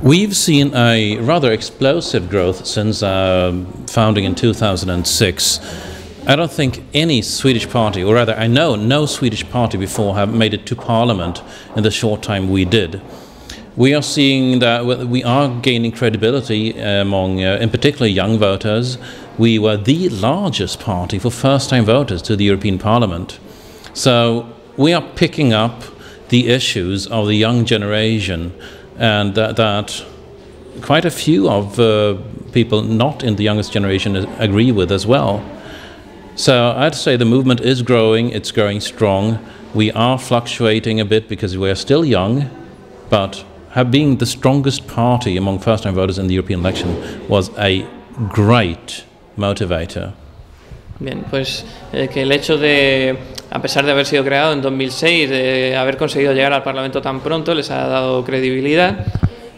We've seen a rather explosive growth since founding in 2006. I don't think any Swedish party, or rather I know no Swedish party before have made it to parliament in the short time we did. We are seeing that we are gaining credibility among, in particular, young voters. We were the largest party for first-time voters to the European Parliament. So we are picking up the issues of the young generation, and that quite a few of people not in the youngest generation agree with as well. So I'd say the movement is growing, it's growing strong. We are fluctuating a bit because we are still young, but being the strongest party among first-time voters in the European election was a great motivator. Bien, pues que el hecho de, a pesar de haber sido creado en 2006, de haber conseguido llegar al Parlamento tan pronto, les ha dado credibilidad.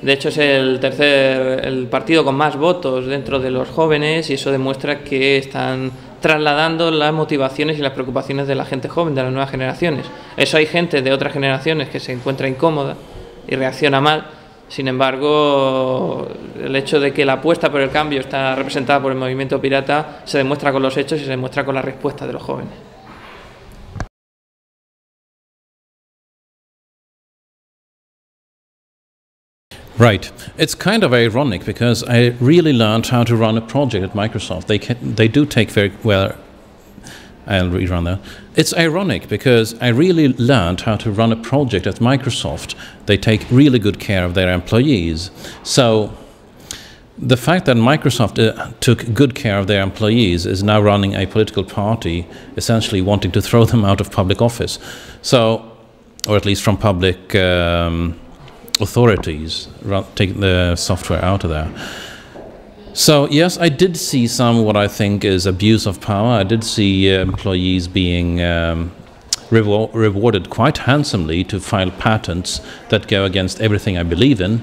De hecho, es el partido con más votos dentro de los jóvenes, y eso demuestra que están trasladando las motivaciones y las preocupaciones de la gente joven, de las nuevas generaciones. Eso hay gente de otras generaciones que se encuentra incómoda y reacciona mal. Sin embargo, el hecho de que la apuesta por el cambio está representada por el movimiento pirata se demuestra con los hechos y se demuestra con la respuesta de los jóvenes. Right. It's kind of ironic because I really learned how to run a project at Microsoft. They do take very well. I'll rerun that. It's ironic because I really learned how to run a project at Microsoft. They take really good care of their employees. So the fact that Microsoft took good care of their employees is now running a political party, essentially wanting to throw them out of public office. So, or at least from public authorities, take the software out of there. So yes, I did see some what I think is abuse of power. I did see employees being rewarded quite handsomely to file patents that go against everything I believe in.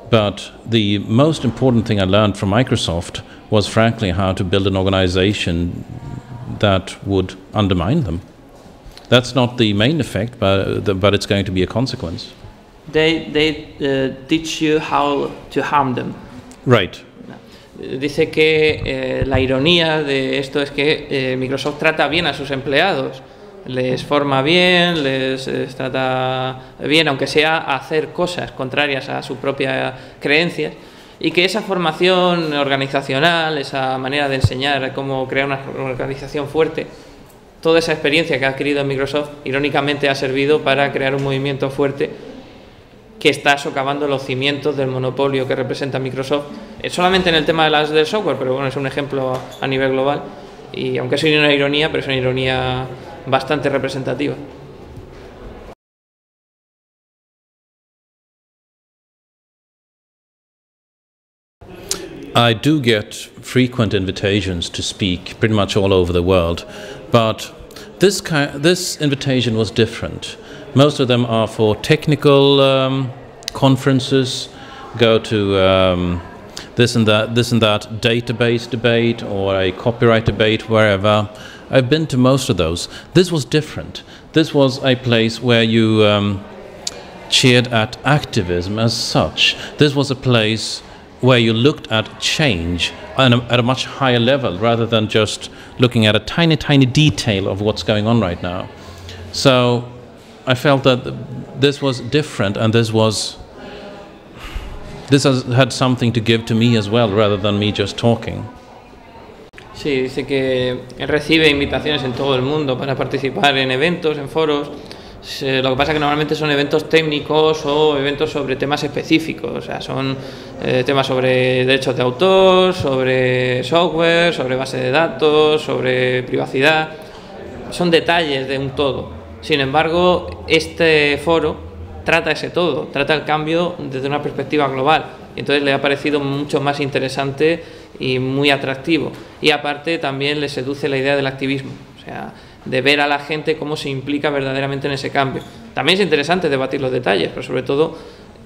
But the most important thing I learned from Microsoft was frankly how to build an organization that would undermine them. That's not the main effect, but it's going to be a consequence. They teach you how to harm them. Right. Dice que la ironía de esto es que Microsoft trata bien a sus empleados, les forma bien, les trata bien, aunque sea hacer cosas contrarias a sus propias creencias, y que esa formación organizacional, esa manera de enseñar cómo crear una organización fuerte, toda esa experiencia que ha adquirido en Microsoft, irónicamente ha servido para crear un movimiento fuerte que está socavando los cimientos del monopolio que representa Microsoft, solamente en el tema del software, pero bueno, es un ejemplo a nivel global, y aunque es una ironía, pero es una ironía bastante representativa. I do get frequent invitations to speak pretty much all over the world, but this invitation was different. Most of them are for technical conferences, go to this and that database debate or a copyright debate, wherever. I've been to most of those. This was different. This was a place where you cheered at activism as such. This was a place where you looked at change at a much higher level rather than just looking at a tiny, tiny detail of what's going on right now. So I felt that this was different, and this has had something to give to me as well, rather than me just talking. Sí, dice que recibe invitaciones en todo el mundo para participar en eventos, en foros. Lo que pasa es que normalmente son eventos técnicos o eventos sobre temas específicos, o sea, son temas sobre derechos de autor, sobre software, sobre base de datos, sobre privacidad. Son detalles de un todo. Sin embargo, este foro trata ese todo, trata el cambio desde una perspectiva global. Entonces le ha parecido mucho más interesante y muy atractivo. Y aparte también le seduce la idea del activismo, o sea, de ver a la gente cómo se implica verdaderamente en ese cambio. También es interesante debatir los detalles, pero sobre todo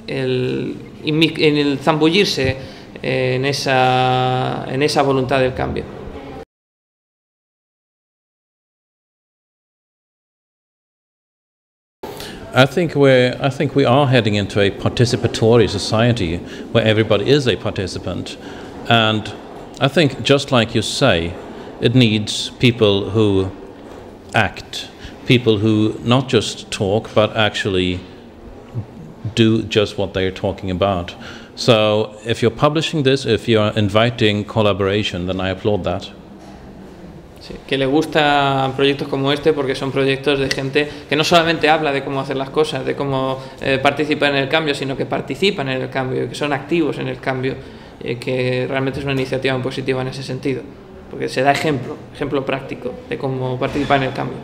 el zambullirse en esa voluntad del cambio. I think we are heading into a participatory society where everybody is a participant, and I think, just like you say, it needs people who act, people who not just talk but actually do just what they're talking about. So if you're publishing this, if you're inviting collaboration, then I applaud that. Sí, que le gustan proyectos como este porque son proyectos de gente que no solamente habla de cómo hacer las cosas, de cómo participar en el cambio, sino que participan en el cambio, que son activos en el cambio, que realmente es una iniciativa muy positiva en ese sentido, porque se da ejemplo práctico de cómo participar en el cambio.